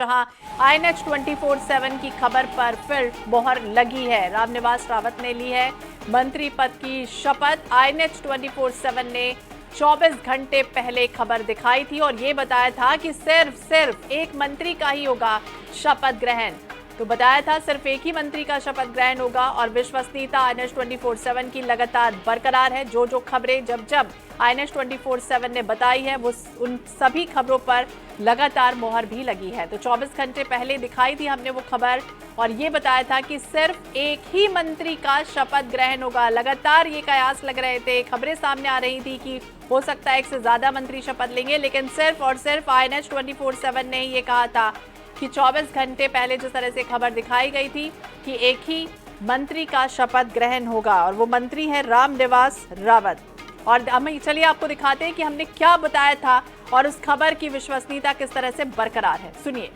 जहां INH 24/7 की खबर पर फिर मोहर लगी है। रामनिवास रावत ने ली है मंत्री पद की शपथ। INH 24/7 ने 24 घंटे पहले खबर दिखाई थी और ये बताया था कि सिर्फ एक मंत्री का ही होगा शपथ ग्रहण। तो बताया था सिर्फ एक ही मंत्री का शपथ ग्रहण होगा और विश्वसनीयता INH 24/7 की लगातार बरकरार है। जो खबरें जब INH 24/7 ने बताई है वो उन सभी खबरों पर लगातार मोहर भी लगी है। तो 24 घंटे पहले दिखाई थी हमने वो खबर और ये बताया था कि सिर्फ एक ही मंत्री का शपथ ग्रहण होगा। लगातार ये कयास लग रहे थे, खबरें सामने आ रही थी कि हो सकता है एक से ज्यादा मंत्री शपथ लेंगे, लेकिन सिर्फ और सिर्फ INH 24/7 ने ये कहा था कि 24 घंटे पहले जिस तरह से खबर दिखाई गई थी कि एक ही मंत्री का शपथ ग्रहण होगा और वो मंत्री है रामनिवास रावत। और हम चलिए आपको दिखाते हैं कि हमने क्या बताया था और उस खबर की विश्वसनीयता किस तरह से बरकरार है। सुनिए।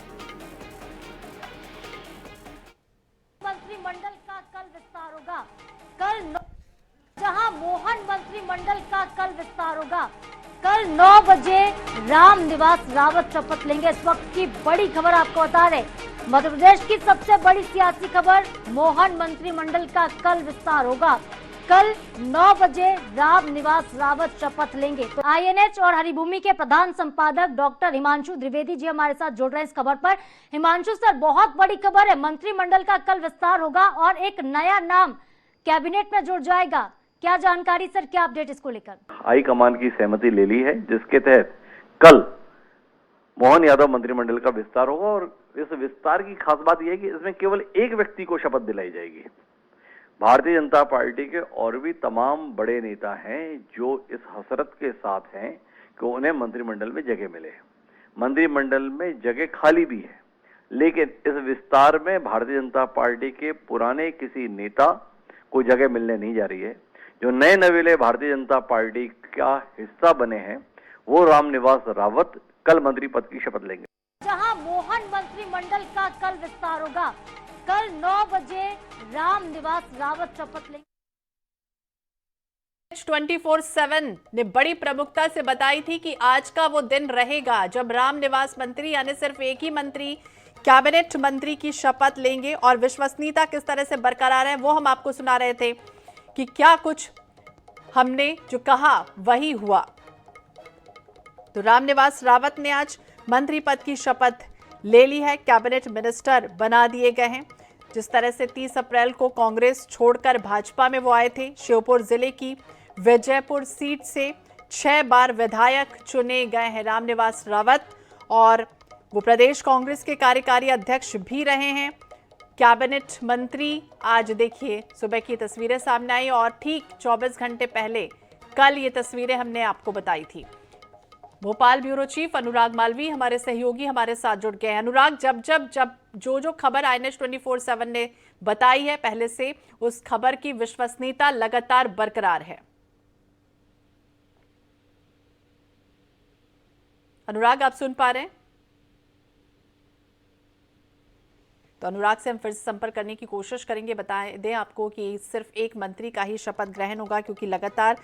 मंत्रिमंडल का कल विस्तार होगा। जहां मोहन मंत्रिमंडल का कल विस्तार होगा। कल 9 बजे रामनिवास रावत शपथ लेंगे। इस वक्त की बड़ी खबर आपको बता दें, मध्य प्रदेश की सबसे बड़ी सियासी खबर, मोहन मंत्रिमंडल का कल विस्तार होगा। कल 9 बजे रामनिवास रावत शपथ लेंगे। तो INH और हरिभूमि के प्रधान संपादक डॉक्टर हिमांशु द्विवेदी जी हमारे साथ जुड़ रहे हैं इस खबर पर। हिमांशु सर, बहुत बड़ी खबर है, मंत्रिमंडल का कल विस्तार होगा और एक नया नाम कैबिनेट में जुड़ जाएगा। क्या जानकारी सर, क्या अपडेट इसको लेकर? हाईकमान की सहमति ले ली है, जिसके तहत कल मोहन यादव मंत्रिमंडल का विस्तार होगा और इस विस्तार की खास बात यह है कि इसमें केवल एक व्यक्ति को शपथ दिलाई जाएगी। भारतीय जनता पार्टी के और भी तमाम बड़े नेता हैं जो इस हसरत के साथ हैं कि उन्हें मंत्रिमंडल में जगह मिले। मंत्रिमंडल में जगह खाली भी है, लेकिन इस विस्तार में भारतीय जनता पार्टी के पुराने किसी नेता को जगह मिलने नहीं जा रही है। जो नए नवेले भारतीय जनता पार्टी का हिस्सा बने हैं वो रामनिवास रावत कल मंत्री पद की शपथ लेंगे। जहां मोहन मंत्रिमंडल का कल विस्तार होगा। कल 9 बजे रामनिवास रावत शपथ लेंगे। 24/7 ने बड़ी प्रमुखता से बताई थी कि आज का वो दिन रहेगा जब रामनिवास मंत्री यानी सिर्फ एक ही मंत्री कैबिनेट मंत्री की शपथ लेंगे और विश्वसनीयता किस तरह से बरकरार है वो हम आपको सुना रहे थे कि क्या कुछ हमने जो कहा वही हुआ। तो रामनिवास रावत ने आज मंत्री पद की शपथ ले ली है, कैबिनेट मिनिस्टर बना दिए गए हैं। जिस तरह से 30 अप्रैल को कांग्रेस छोड़कर भाजपा में वो आए थे, श्योपुर जिले की विजयपुर सीट से 6 बार विधायक चुने गए हैं रामनिवास रावत और वो प्रदेश कांग्रेस के कार्यकारी अध्यक्ष भी रहे हैं, कैबिनेट मंत्री। आज देखिए सुबह की तस्वीरें सामने आई और ठीक 24 घंटे पहले कल ये तस्वीरें हमने आपको बताई थी। भोपाल ब्यूरो चीफ अनुराग मालवी हमारे सहयोगी हमारे साथ जुड़ गए हैं। अनुराग, जब जो खबर INH 24/7 ने बताई है पहले से, उस खबर की विश्वसनीयता लगातार बरकरार है। अनुराग, आप सुन पा रहे हैं? तो अनुराग से हम फिर से संपर्क करने की कोशिश करेंगे। बताएं दें आपको कि सिर्फ एक मंत्री का ही शपथ ग्रहण होगा, क्योंकि लगातार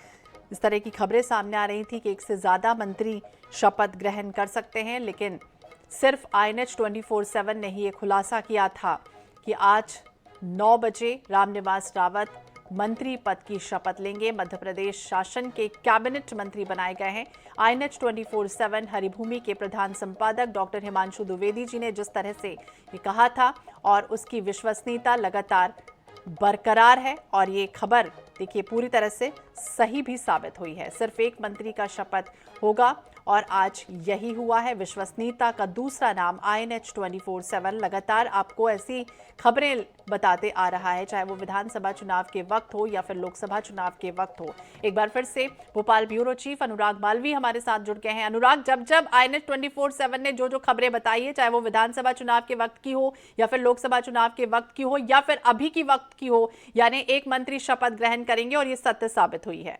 इस तरह की खबरें सामने आ रही थी कि एक से ज्यादा मंत्री शपथ ग्रहण कर सकते हैं, लेकिन सिर्फ INH 24/7 ने ही ये खुलासा किया था कि आज 9 बजे रामनिवास रावत मंत्री पद की शपथ लेंगे। मध्य प्रदेश शासन के कैबिनेट मंत्री बनाए गए हैं। INH 24/7 हरिभूमि के प्रधान संपादक डॉक्टर हिमांशु द्विवेदी जी ने जिस तरह से ये कहा था और उसकी विश्वसनीयता लगातार बरकरार है और ये खबर देखिए पूरी तरह से सही भी साबित हुई है। सिर्फ एक मंत्री का शपथ होगा और आज यही हुआ है। विश्वसनीयता का दूसरा नाम INH 24/7 लगातार आपको ऐसी खबरें बताते आ रहा है, चाहे वो विधानसभा चुनाव के वक्त हो या फिर लोकसभा चुनाव के वक्त हो। एक बार फिर से भोपाल ब्यूरो चीफ अनुराग मालवी हमारे साथ जुड़ गए हैं। अनुराग, जब INH 24/7 ने जो खबरें बताई है, चाहे वो विधानसभा चुनाव के वक्त की हो या फिर लोकसभा चुनाव के वक्त की हो या फिर अभी की वक्त की हो, यानी एक मंत्री शपथ ग्रहण करेंगे और ये सत्य साबित हुई है।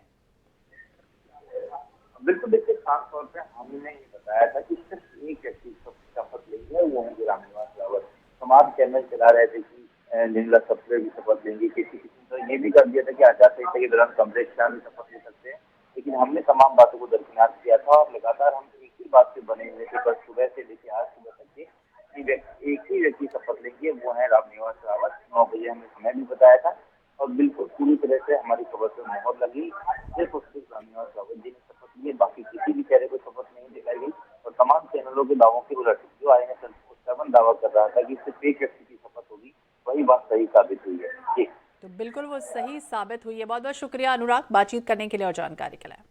बिल्कुल, देखिए खास तौर पे हमने ये बताया था कि सिर्फ एक व्यक्ति शपथ लेंगे, वो है रामनिवास रावत। तमाम चैनल चला रहे थे कि निर्मला सप्रे भी शपथ लेंगी, किसी तो ये भी कर दिया था कि आचार संहिता के दौरान कमलेश शाह भी शपथ ले सकते हैं, लेकिन हमने तमाम बातों को दरकिनार किया था और लगातार हम एक ही बात से बने हुए थे। बस सुबह से लेकर आज सुबह तक के एक ही व्यक्ति शपथ लेंगे, वो है रामनिवास रावत। 9 बजे हमें समय भी बताया था और बिल्कुल पूरी तरह से हमारी खबर पर मोहर लगी। सिर्फ और सिर्फ रामनिवास रावत जी ने शपथ ली, बाकी किसी भी चेहरे को शपथ नहीं दिलाई गई और तमाम चैनलों के दावों के उलट जो INS दावा कर रहा था कि सिर्फ एक व्यक्ति की शपथ होगी, वही बात सही साबित हुई है। जी तो बिल्कुल वो सही साबित हुई है। बहुत बहुत शुक्रिया अनुराग बातचीत करने के लिए और जानकारी के लिए।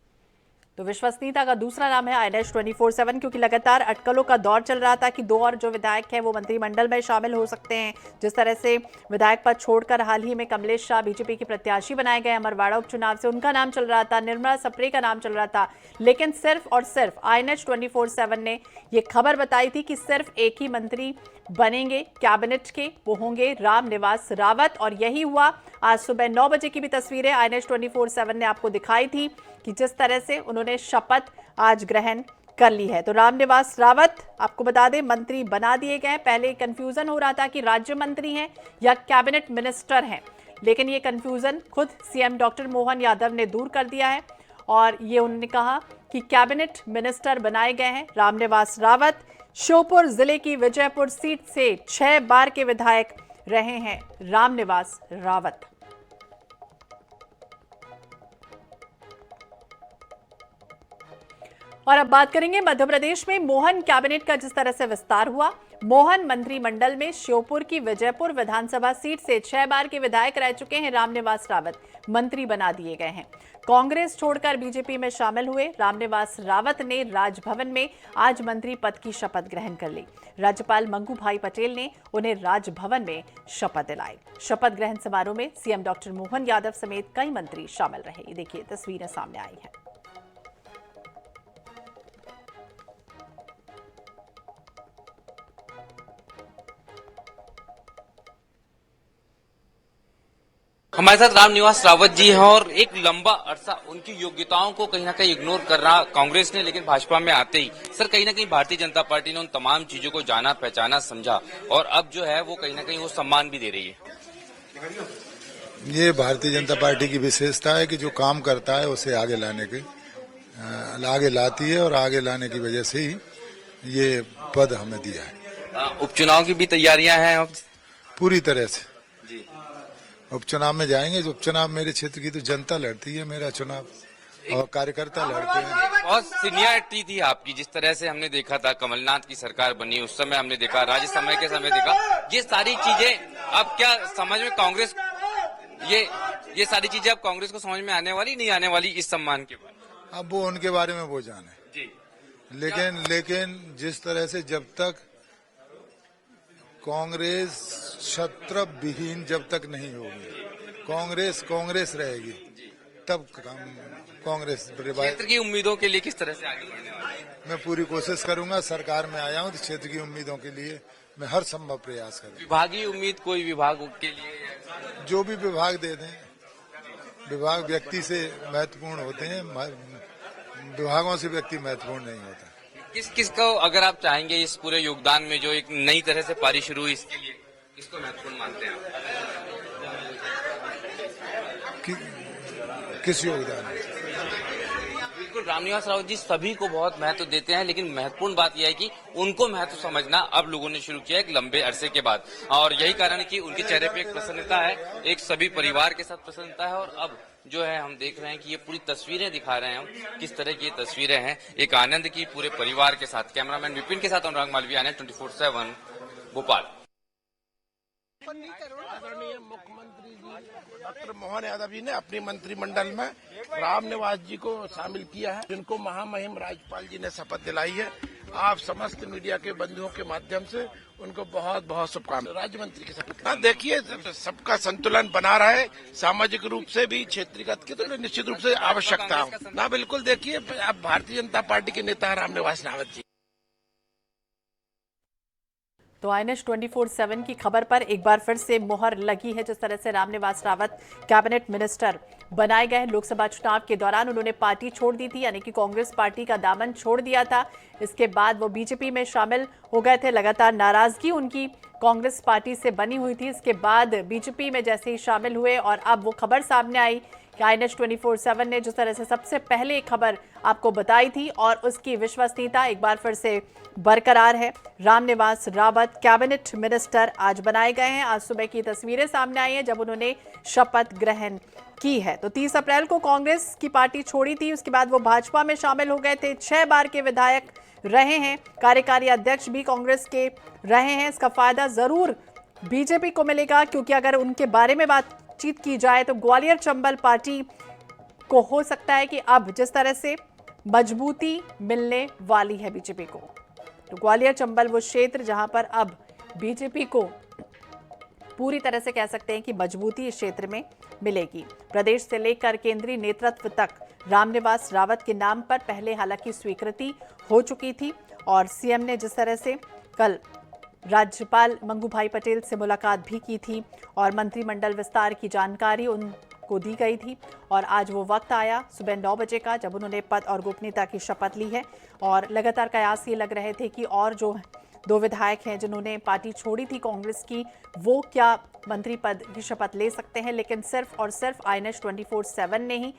तो विश्वसनीयता का दूसरा नाम है INS 24/7, क्योंकि लगातार अटकलों का दौर चल रहा था कि 2 और जो विधायक हैं वो मंत्रिमंडल में शामिल हो सकते हैं। जिस तरह से विधायक पद छोड़कर हाल ही में कमलेश शाह बीजेपी के प्रत्याशी बनाए गए, अमरवाड़ा उपचुनाव से उनका नाम चल रहा था, निर्मला सप्रे का नाम चल रहा था, लेकिन सिर्फ और सिर्फ INS 24/7 ने ये खबर बताई थी कि सिर्फ एक ही मंत्री बनेंगे कैबिनेट के, वो होंगे रामनिवास रावत। और यही हुआ। आज सुबह 9 बजे की भी तस्वीरें INS 24/7 ने आपको दिखाई थी कि जिस तरह से उन्होंने शपथ आज ग्रहण कर ली है। तो रामनिवास रावत आपको बता दें मंत्री बना दिए गए। पहले कंफ्यूजन हो रहा था कि राज्य मंत्री हैं या कैबिनेट मिनिस्टर हैं, लेकिन ये कंफ्यूजन खुद CM डॉक्टर मोहन यादव ने दूर कर दिया है और ये उन्होंने कहा कि कैबिनेट मिनिस्टर बनाए गए हैं रामनिवास रावत। श्योपुर जिले की विजयपुर सीट से 6 बार के विधायक रहे हैं रामनिवास रावत। और अब बात करेंगे मध्य प्रदेश में मोहन कैबिनेट का जिस तरह से विस्तार हुआ। मोहन मंत्रिमंडल में श्योपुर की विजयपुर विधानसभा सीट से 6 बार के विधायक रह चुके हैं रामनिवास रावत मंत्री बना दिए गए हैं। कांग्रेस छोड़कर बीजेपी में शामिल हुए रामनिवास रावत ने राजभवन में आज मंत्री पद की शपथ ग्रहण कर ली। राज्यपाल मंगू भाई पटेल ने उन्हें राजभवन में शपथ दिलाई। शपथ ग्रहण समारोह में CM डॉक्टर मोहन यादव समेत कई मंत्री शामिल रहे। ये देखिए तस्वीरें सामने आई हैं। हमारे साथ रामनिवास रावत जी हैं और एक लंबा अरसा उनकी योग्यताओं को कहीं ना कहीं इग्नोर कर रहा कांग्रेस ने, लेकिन भाजपा में आते ही सर कहीं ना कहीं भारतीय जनता पार्टी ने उन तमाम चीजों को जाना पहचाना समझा और अब जो है वो कहीं ना कहीं वो सम्मान भी दे रही है। ये भारतीय जनता पार्टी की विशेषता है कि जो काम करता है उसे आगे लाती है और आगे लाने की वजह से ही ये पद हमें दिया है। उपचुनाव की भी तैयारियां हैं अब पूरी तरह से। उपचुनाव में जाएंगे। उपचुनाव मेरे क्षेत्र की तो जनता लड़ती है, मेरा चुनाव और कार्यकर्ता लड़ते हैं। बहुत सीनियरिटी थी आपकी, जिस तरह से हमने देखा था कमलनाथ की सरकार बनी उस समय हमने देखा, राज्य समय के समय देखा, ये सारी चीजें अब क्या समझ में कांग्रेस ये सारी चीजें अब कांग्रेस को समझ में आने वाली नहीं आने वाली इस सम्मान के बाद? अब वो उनके बारे में वो जाने जी। लेकिन जिस तरह से जब तक कांग्रेस शत्रु विहीन जब तक नहीं होगी, कांग्रेस रहेगी, तब कांग्रेस क्षेत्र की उम्मीदों के लिए किस तरह से आगे बढ़ने वाले हैं? मैं पूरी कोशिश करूंगा। सरकार में आया हूं तो क्षेत्र की उम्मीदों के लिए मैं हर संभव प्रयास करूंगा। विभागीय उम्मीद कोई विभाग के लिए जो भी विभाग दे दें, विभाग व्यक्ति से महत्वपूर्ण होते हैं, विभागों से व्यक्ति महत्वपूर्ण नहीं होता। किस को अगर आप चाहेंगे इस पूरे योगदान में जो एक नई तरह से पारी शुरू हुई इसके लिए किसको महत्वपूर्ण मानते हैं आप? किस योगदान? बिल्कुल रामनिवास रावत जी सभी को बहुत महत्व देते हैं, लेकिन महत्वपूर्ण बात यह है कि उनको महत्व समझना अब लोगों ने शुरू किया एक लंबे अरसे के बाद, और यही कारण है कि उनके चेहरे पे एक प्रसन्नता है, एक सभी परिवार के साथ प्रसन्नता है। और अब जो है हम देख रहे हैं कि ये पूरी तस्वीरें दिखा रहे हैं हम किस तरह की ये तस्वीरें हैं, एक आनंद की पूरे परिवार के साथ। कैमरामैन विपिन के साथ अनुराग मालवीय ने 24/7 भोपाल। आदरणीय मुख्यमंत्री जी डॉक्टर मोहन यादव जी ने अपनी मंत्रिमंडल में रामनिवास जी को शामिल किया है, जिनको महामहिम राज्यपाल जी ने शपथ दिलाई है। आप समस्त मीडिया के बंधुओं के माध्यम से उनको बहुत बहुत शुभकामनाएं। राज्य मंत्री की शपथ देखिए, सबका संतुलन बना रहे, सामाजिक रूप से भी क्षेत्रीगत की तो निश्चित रूप से आवश्यकता हो ना। बिल्कुल देखिए, अब भारतीय जनता पार्टी के नेता रामनिवास रावत जी। तो INS 24/7 की खबर पर एक बार फिर से मोहर लगी है। जिस तरह से रामनिवास रावत कैबिनेट मिनिस्टर बनाए गए, लोकसभा चुनाव के दौरान उन्होंने पार्टी छोड़ दी थी, यानी कि कांग्रेस पार्टी का दामन छोड़ दिया था। इसके बाद वो बीजेपी में शामिल हो गए थे। लगातार नाराजगी उनकी कांग्रेस पार्टी से बनी हुई थी। इसके बाद बीजेपी में जैसे ही शामिल हुए और अब वो खबर सामने आई कि INS 24/7 ने जिस तरह से सबसे पहले खबर आपको बताई थी और उसकी विश्वसनीयता एक बार फिर से बरकरार है। रामनिवास रावत कैबिनेट मिनिस्टर आज बनाए गए हैं। आज सुबह की तस्वीरें सामने आई हैं जब उन्होंने शपथ ग्रहण की है। तो 30 अप्रैल को कांग्रेस की पार्टी छोड़ी थी, उसके बाद वो भाजपा में शामिल हो गए थे। 6 बार के विधायक रहे हैं, कार्यकारी अध्यक्ष भी कांग्रेस के रहे हैं। इसका फायदा जरूर बीजेपी को मिलेगा, क्योंकि अगर उनके बारे में बातचीत की जाए तो ग्वालियर चंबल पार्टी को हो सकता है कि अब जिस तरह से मजबूती मिलने वाली है बीजेपी को, तो ग्वालियर चंबल वो क्षेत्र जहां पर अब बीजेपी को पूरी तरह से कह सकते हैं कि मजबूती इस क्षेत्र में मिलेगी। प्रदेश से लेकर केंद्रीय नेतृत्व तक रामनिवास रावत के नाम पर पहले हालांकि स्वीकृति हो चुकी थी और सीएम ने जिस तरह से कल राज्यपाल मंगू भाई पटेल से मुलाकात भी की थी और मंत्रिमंडल विस्तार की जानकारी उनको दी गई थी। और आज वो वक्त आया सुबह 9 बजे का जब उन्होंने पद और गोपनीयता की शपथ ली है। और लगातार कयास ये लग रहे थे कि और जो 2 विधायक हैं जिन्होंने पार्टी छोड़ी थी कांग्रेस की, वो क्या मंत्री पद की शपथ ले सकते हैं, लेकिन सिर्फ और सिर्फ INS 24/7 ने ही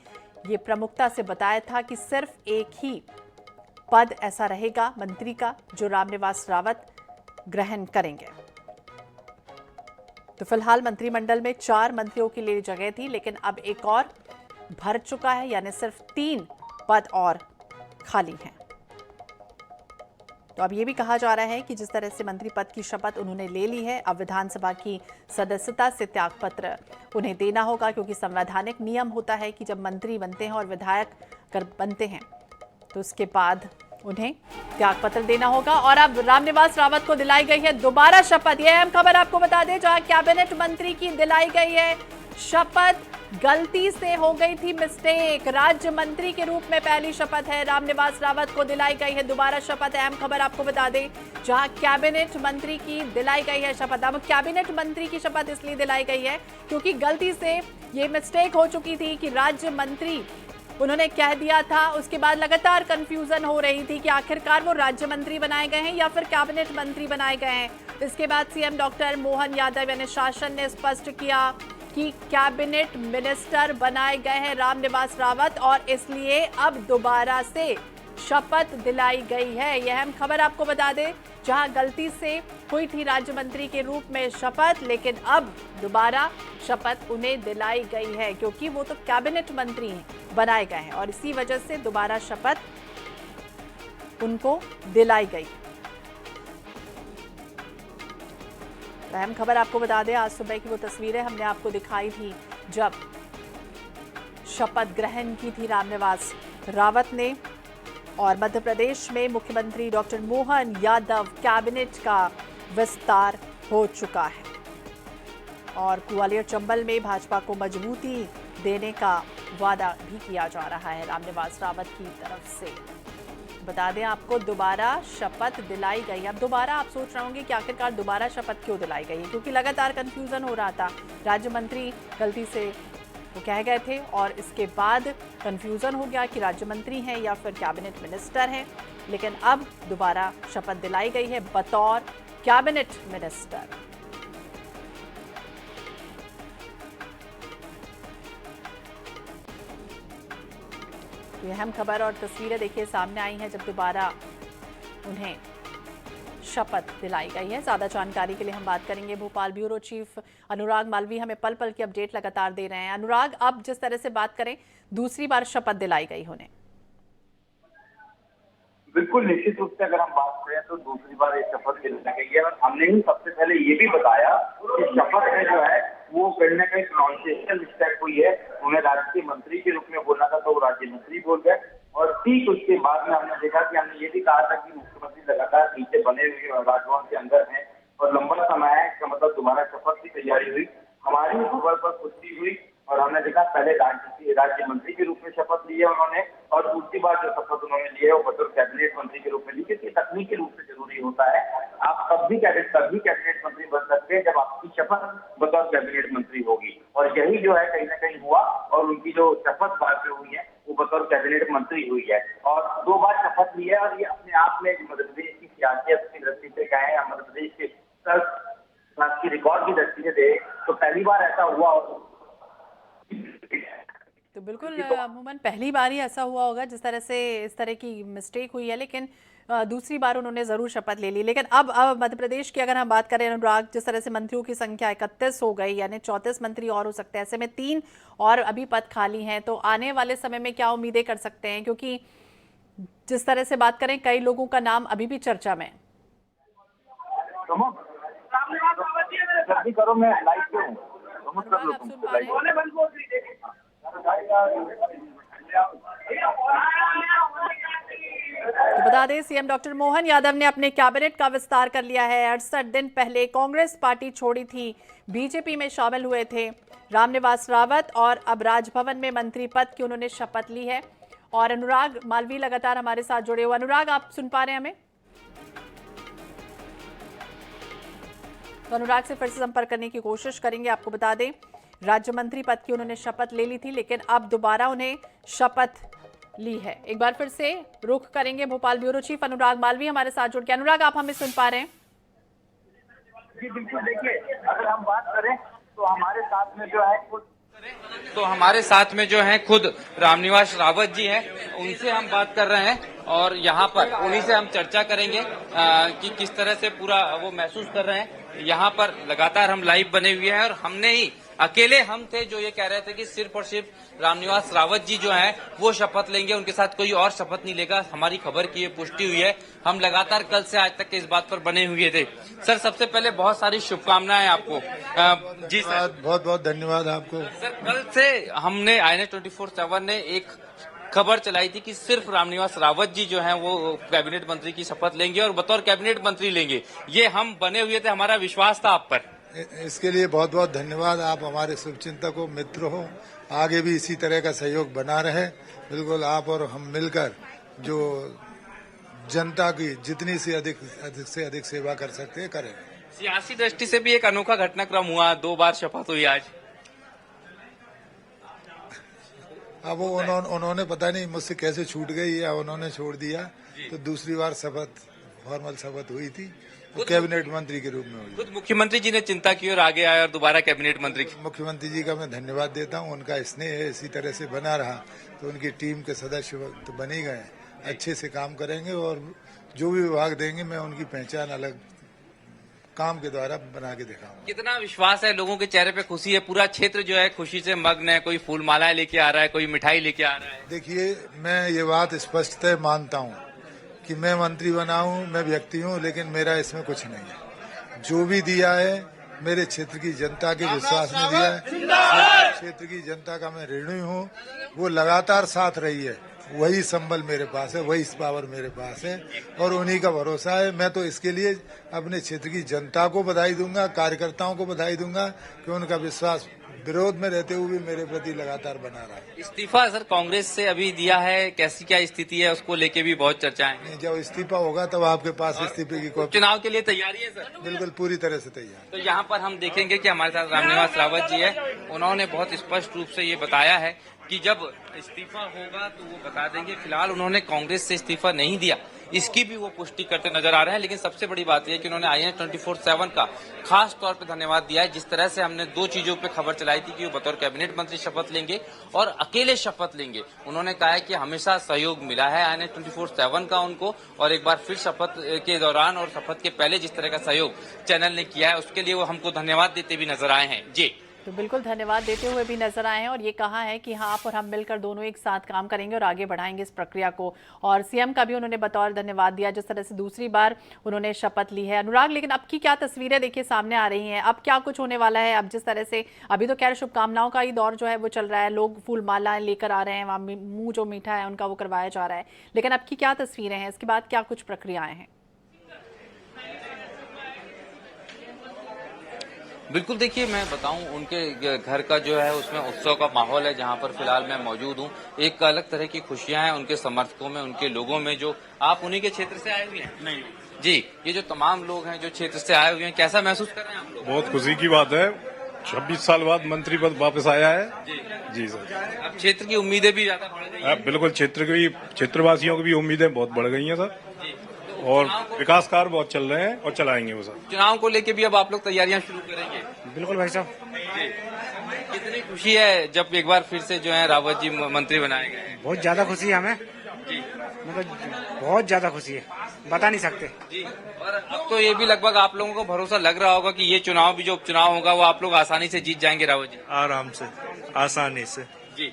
ये प्रमुखता से बताया था कि सिर्फ एक ही पद ऐसा रहेगा मंत्री का जो रामनिवास रावत ग्रहण करेंगे। तो फिलहाल मंत्रिमंडल में 4 मंत्रियों के लिए जगह थी, लेकिन अब एक और भर चुका है, यानी सिर्फ 3 पद और खाली हैं। तो अब ये भी कहा जा रहा है कि जिस तरह से मंत्री पद की शपथ उन्होंने ले ली है, अब विधानसभा की सदस्यता से त्यागपत्र उन्हें देना होगा, क्योंकि संवैधानिक नियम होता है कि जब मंत्री बनते हैं और विधायक बनते हैं तो उसके बाद उन्हें त्यागपत्र देना होगा। और अब रामनिवास रावत को दिलाई गई है दोबारा शपथ। यह अहम खबर आपको बता दें, जहां कैबिनेट मंत्री की दिलाई गई है शपथ। गलती से हो गई थी मिस्टेक, राज्य मंत्री के रूप में पहली शपथ है रामनिवास रावत को दिलाई गई है दोबारा शपथ। अहम खबर आपको बता दें, जहां कैबिनेट मंत्री की दिलाई गई है शपथ। अब कैबिनेट मंत्री की शपथ इसलिए दिलाई गई है क्योंकि गलती से ये मिस्टेक हो चुकी थी कि राज्य मंत्री उन्होंने कह दिया था। उसके बाद लगातार कंफ्यूजन हो रही थी कि आखिरकार वो राज्य मंत्री बनाए गए हैं या फिर कैबिनेट मंत्री बनाए गए हैं। इसके बाद सीएम डॉक्टर मोहन यादव यानी शासन ने स्पष्ट किया कि कैबिनेट मिनिस्टर बनाए गए हैं रामनिवास रावत और इसलिए अब दोबारा से शपथ दिलाई गई है। यह अहम खबर आपको बता दें, जहां गलती से हुई थी राज्य मंत्री के रूप में शपथ, लेकिन अब दोबारा शपथ उन्हें दिलाई गई है क्योंकि वो तो कैबिनेट मंत्री हैं, बनाए गए हैं और इसी वजह से दोबारा शपथ उनको दिलाई गई। अहम खबर आपको बता दें, आज सुबह की वो तस्वीरें हमने आपको दिखाई थी जब शपथ ग्रहण की थी रामनिवास रावत ने। और मध्य प्रदेश में मुख्यमंत्री डॉक्टर मोहन यादव कैबिनेट का विस्तार हो चुका है और ग्वालियर चंबल में भाजपा को मजबूती देने का वादा भी किया जा रहा है रामनिवास रावत की तरफ से। बता दें आपको, दोबारा शपथ दिलाई गई। अब दोबारा आप सोच रहे होंगे कि आखिरकार दोबारा शपथ क्यों दिलाई गई है, क्योंकि लगातार कंफ्यूजन हो रहा था। राज्य मंत्री गलती से वो कह गए थे और इसके बाद कंफ्यूजन हो गया कि राज्य मंत्री हैं या फिर कैबिनेट मिनिस्टर हैं, लेकिन अब दोबारा शपथ दिलाई गई है बतौर कैबिनेट मिनिस्टर। तो अहम खबर और तस्वीरें देखिए सामने आई हैं जब दोबारा उन्हें शपथ दिलाई गई है। ज्यादा जानकारी के लिए हम बात करेंगे, भोपाल ब्यूरो चीफ अनुराग मालवी हमें पल पल की अपडेट लगातार दे रहे हैं। अनुराग, अब जिस तरह से बात करें, दूसरी बार शपथ दिलाई गई उन्हें। बिल्कुल, निश्चित रूप से अगर हम बात करें तो दूसरी बार ये शपथ दिलाई गई है और हमने ही सबसे पहले ये भी बताया कि शपथ में जो है वो कहीं ना कहीं प्रोनाउंसिएशन मिस्टेक हुई है। उन्हें राज्य के मंत्री के रूप में बोलना था तो वो राज्य मंत्री बोल गए और ठीक उसके बाद में हमने देखा कि हमने ये भी कहा था कि मुख्यमंत्री लगातार नीचे बने हुए राजभवन के अंदर हैं और लंबा समय है, इसका मतलब दोबारा शपथ की तैयारी हुई। हमारी खबर पर पुष्टि हुई और हमने देखा पहले राज्य मंत्री के रूप में शपथ ली है उन्होंने और दूसरी बार जो शपथ उन्होंने ली है वो बतौर कैबिनेट मंत्री के रूप में ली, क्योंकि तकनीकी रूप से जरूरी होता है। आप तभी कैबिनेट मंत्री बन सकते हैं जब आपकी शपथ बतौर कैबिनेट मंत्री होगी और यही जो है कहीं ना कहीं हुआ और उनकी जो शपथ बाद में हुई है वो बतौर कैबिनेट मंत्री हुई है और 2 बार शपथ ली है। और ये अपने आप में मध्य प्रदेश की सियासत की दृष्टि से कहें या मध्य प्रदेश के रिकॉर्ड की दृष्टि से देखें तो पहली बार ऐसा हुआ तो बिल्कुल अमूमन पहली बार ही ऐसा हुआ होगा जिस तरह से इस तरह की मिस्टेक हुई है, लेकिन दूसरी बार उन्होंने जरूर शपथ ले ली। लेकिन अब मध्य प्रदेश की अगर हम बात करें अनुराग, जिस तरह से मंत्रियों की संख्या 31 हो गई, यानी 34 मंत्री और हो सकते हैं, ऐसे में 3 और अभी पद खाली हैं, तो आने वाले समय में क्या उम्मीदें कर सकते हैं? क्योंकि जिस तरह से बात करें कई लोगों का नाम अभी भी चर्चा में है। जल्दी करो, मैं लाइव पे हूँ। अनुराग, आप सुन पा रहे हैं? तो बता दें, सीएम डॉक्टर मोहन यादव ने अपने कैबिनेट का विस्तार कर लिया है। 68 दिन पहले कांग्रेस पार्टी छोड़ी थी, बीजेपी में शामिल हुए थे रामनिवास रावत और अब राजभवन में मंत्री पद की उन्होंने शपथ ली है। और अनुराग मालवीय लगातार हमारे साथ जुड़े हुए। अनुराग, आप सुन पा रहे हैं हमें? तो अनुराग से फिर से संपर्क करने की कोशिश करेंगे। आपको बता दें, राज्य मंत्री पद की उन्होंने शपथ ले ली थी, लेकिन अब दोबारा उन्हें शपथ ली है। एक बार फिर से रुख करेंगे भोपाल ब्यूरो चीफ अनुराग मालवीय हमारे साथ जुड़ के। अनुराग, आप हमें सुन पा रहे हैं? जी बिल्कुल, देखिए अगर हम बात करें तो हमारे साथ में जो है खुद रामनिवास रावत जी हैं, उनसे हम बात कर रहे हैं और यहाँ पर उन्हीं से हम चर्चा करेंगे कि किस तरह से पूरा वो महसूस कर रहे हैं। यहाँ पर लगातार हम लाइव बने हुए हैं और हमने ही अकेले हम थे जो ये कह रहे थे कि सिर्फ और सिर्फ रामनिवास रावत जी जो हैं वो शपथ लेंगे, उनके साथ कोई और शपथ नहीं लेगा। हमारी खबर की ये पुष्टि हुई है। हम लगातार कल से आज तक के इस बात पर बने हुए थे। सर, सबसे पहले बहुत सारी शुभकामनाएं आपको। जी सर, बहुत बहुत धन्यवाद आपको। सर, कल से हमने INS 24/7 ने एक खबर चलाई थी कि सिर्फ रामनिवास रावत जी जो हैं वो कैबिनेट मंत्री की शपथ लेंगे और बतौर कैबिनेट मंत्री लेंगे। ये हम बने हुए थे, हमारा विश्वास था आप पर। इसके लिए बहुत बहुत धन्यवाद। आप हमारे शुभचिंतक हो, मित्र हो, आगे भी इसी तरह का सहयोग बना रहे। बिल्कुल आप और हम मिलकर जो जनता की जितनी से अधिक सेवा कर सकते हैं करेंगे। सियासी दृष्टि से भी एक अनोखा घटनाक्रम हुआ, 2 बार शपथ हुई आज। अब वो उन्होंने पता नहीं मुझसे कैसे छूट गई या उन्होंने छोड़ दिया, तो दूसरी बार फॉर्मल शपथ हुई थी, वो कैबिनेट मंत्री के रूप में हुई। खुद मुख्यमंत्री जी ने चिंता की और आगे आए और दोबारा कैबिनेट मंत्री की। मुख्यमंत्री जी का मैं धन्यवाद देता हूँ, उनका स्नेह है, इसी तरह से बना रहा तो उनकी टीम के सदस्य तो बन ही गए, अच्छे से काम करेंगे और जो भी विभाग देंगे मैं उनकी पहचान अलग काम के द्वारा बना के दिखाऊंगा। कितना विश्वास है, लोगों के चेहरे पे खुशी है, पूरा क्षेत्र जो है खुशी से मग्न है, कोई फूल मालाएं लेके आ रहा है, कोई मिठाई लेके आ रहा है। देखिए, मैं ये बात स्पष्टतः मानता हूँ कि मैं मंत्री बना हूँ, मैं व्यक्ति हूँ, लेकिन मेरा इसमें कुछ नहीं है। जो भी दिया है मेरे क्षेत्र की जनता के विश्वास में दिया है। क्षेत्र की जनता का मैं ऋणी हूँ, वो लगातार साथ रही है, वही संबल मेरे पास है, वही पावर मेरे पास है और उन्हीं का भरोसा है। मैं तो इसके लिए अपने क्षेत्र की जनता को बधाई दूंगा, कार्यकर्ताओं को बधाई दूंगा कि उनका विश्वास विरोध में रहते हुए मेरे प्रति लगातार बना रहा है। इस्तीफा सर कांग्रेस से अभी दिया है, कैसी क्या स्थिति है, उसको लेके भी बहुत चर्चाएं। जब इस्तीफा होगा तब आपके पास इस्तीफे की कॉपी। चुनाव के लिए तैयारी है सर? बिल्कुल पूरी तरह से तैयार। तो यहाँ पर हम देखेंगे कि हमारे साथ रामनिवास रावत जी है, उन्होंने बहुत स्पष्ट रूप से ये बताया है कि जब इस्तीफा होगा तो वो बता देंगे। फिलहाल उन्होंने कांग्रेस से इस्तीफा नहीं दिया, इसकी भी वो पुष्टि करते नजर आ रहे हैं। लेकिन सबसे बड़ी बात यह है कि उन्होंने INS 24/7 का खास तौर पे धन्यवाद दिया है। जिस तरह से हमने 2 चीजों पे खबर चलाई थी कि वो बतौर कैबिनेट मंत्री शपथ लेंगे और अकेले शपथ लेंगे। उन्होंने कहा है कि हमेशा सहयोग मिला है INS 24/7 का उनको, और एक बार फिर शपथ के दौरान और शपथ के पहले जिस तरह का सहयोग चैनल ने किया है उसके लिए वो हमको धन्यवाद देते भी नजर आए हैं। जी तो बिल्कुल धन्यवाद देते हुए भी नजर आए हैं और ये कहा है कि हाँ, आप और हम मिलकर दोनों एक साथ काम करेंगे और आगे बढ़ाएंगे इस प्रक्रिया को। और सीएम का भी उन्होंने बतौर धन्यवाद दिया, जिस तरह से दूसरी बार उन्होंने शपथ ली है। अनुराग, लेकिन अब की क्या तस्वीरें देखिए सामने आ रही हैं, अब क्या कुछ होने वाला है? अब जिस तरह से अभी तो खैर शुभकामनाओं का ही दौर जो है वो चल रहा है, लोग फूल माला लेकर आ रहे हैं, वहाँ मुँह जो मीठा है उनका वो करवाया जा रहा है, लेकिन अब की क्या तस्वीरें हैं, इसके बाद क्या कुछ प्रक्रियाएं हैं? बिल्कुल, देखिए मैं बताऊं, उनके घर का जो है उसमें उत्सव का माहौल है जहां पर फिलहाल मैं मौजूद हूं। एक अलग तरह की खुशियां हैं उनके समर्थकों में, उनके लोगों में। जो आप उन्हीं के क्षेत्र से आए हुए हैं? नहीं जी, ये जो तमाम लोग हैं जो क्षेत्र से आए हुए हैं, कैसा महसूस कर रहे हैं आप लोग? बहुत खुशी की बात है, 26 साल बाद मंत्री पद वापस आया है। जी सर। अब क्षेत्र की उम्मीदें भी ज्यादा बढ़ गई हैं? बिल्कुल, क्षेत्रवासियों की भी उम्मीदें बहुत बढ़ गई हैं सर। जी, तो और विकास कार्य बहुत चल रहे हैं और चलाएंगे वो सब। चुनाव को लेके भी अब आप लोग तैयारियां शुरू करेंगे? बिल्कुल भाई साहब। जी। कितनी खुशी है जब एक बार फिर से जो है रावत जी मंत्री बनाए गए हैं? बहुत ज्यादा खुशी है हमें, जी। मतलब बहुत ज्यादा खुशी है, बता नहीं सकते। जी। और अब तो ये भी लगभग आप लोगों को भरोसा लग रहा होगा कि ये चुनाव भी जो उपचुनाव होगा वो आप लोग आसानी से जीत जाएंगे रावत जी? आराम से, आसानी से। जी।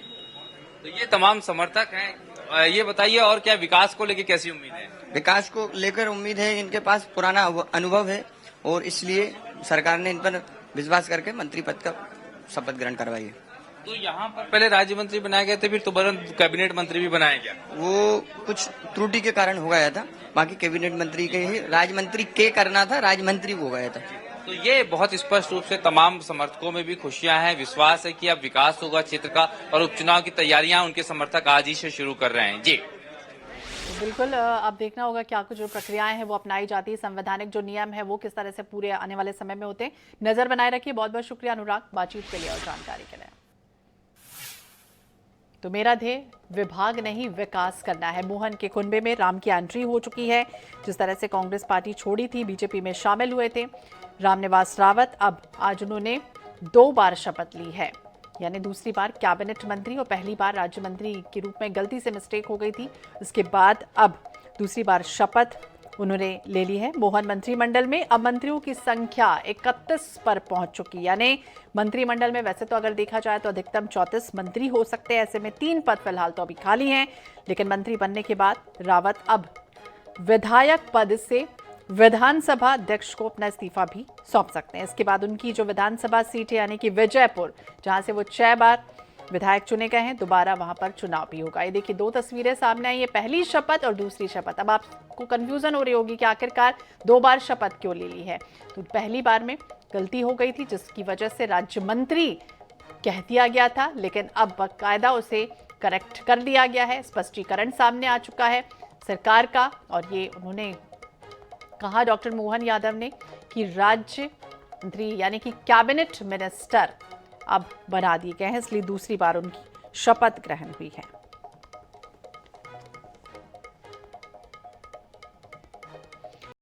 तो ये तमाम समर्थक हैं, ये बताइए और क्या विकास को लेके कैसी उम्मीद है? विकास को लेकर उम्मीद है, इनके पास पुराना अनुभव है और इसलिए सरकार ने इन पर विश्वास करके मंत्री पद का शपथ ग्रहण करवाई है। तो यहाँ पर पहले राज्य मंत्री बनाए गए थे, फिर तुरंत कैबिनेट मंत्री भी बनाया गया? वो कुछ त्रुटि के कारण हो गया था, बाकी कैबिनेट मंत्री के ही राज्य मंत्री के करना था, राज्य मंत्री हो गया था। तो ये बहुत स्पष्ट रूप से तमाम समर्थकों में भी खुशियां हैं, विश्वास है कि अब विकास होगा क्षेत्र का और उपचुनाव की तैयारियां उनके समर्थक आज ही से शुरू कर रहे हैं। जी तो बिल्कुल अब देखना होगा क्या कुछ जो प्रक्रियाएं हैं वो अपनाई जाती है, संवैधानिक जो नियम है वो किस तरह से पूरे आने वाले समय में होते हैं। नजर बनाए रखिए। बहुत बहुत शुक्रिया अनुराग बातचीत के लिए और जानकारी के लिए। तो मेरा ध्येय विभाग नहीं विकास करना है। मोहन के कुनबे में राम की एंट्री हो चुकी है। जिस तरह से कांग्रेस पार्टी छोड़ी थी, बीजेपी में शामिल हुए थे रामनिवास रावत, अब आज उन्होंने 2 बार शपथ ली है, यानी दूसरी बार कैबिनेट मंत्री और पहली बार राज्य मंत्री के रूप में गलती से मिस्टेक हो गई थी। इसके बाद अब दूसरी बार शपथ उन्होंने ले ली है। मोहन मंत्रिमंडल में अब मंत्रियों की संख्या 31 पर पहुंच चुकी, यानी मंत्रिमंडल में वैसे तो अगर देखा जाए तो अधिकतम 34 मंत्री हो सकते हैं। ऐसे में 3 पद फिलहाल तो अभी खाली हैं, लेकिन मंत्री बनने के बाद रावत अब विधायक पद से विधानसभा अध्यक्ष को अपना इस्तीफा भी सौंप सकते हैं। इसके बाद उनकी जो विधानसभा सीट है यानी कि विजयपुर, जहां से वो 6 बार विधायक चुने गए हैं, दोबारा वहां पर चुनाव भी होगा। ये देखिए 2 तस्वीरें सामने आई, ये पहली शपथ और दूसरी शपथ। अब आपको कंफ्यूजन हो रही होगी कि आखिरकार 2 बार शपथ क्यों ले ली है। तो पहली बार में गलती हो गई थी जिसकी वजह से राज्य मंत्री कह दिया गया था, लेकिन अब बाकायदा उसे करेक्ट कर दिया गया है। स्पष्टीकरण सामने आ चुका है सरकार का, और ये उन्होंने कहा डॉक्टर मोहन यादव ने कि राज्य मंत्री यानी कि कैबिनेट मिनिस्टर अब बना दिए गए हैं, इसलिए दूसरी बार उनकी शपथ ग्रहण हुई है।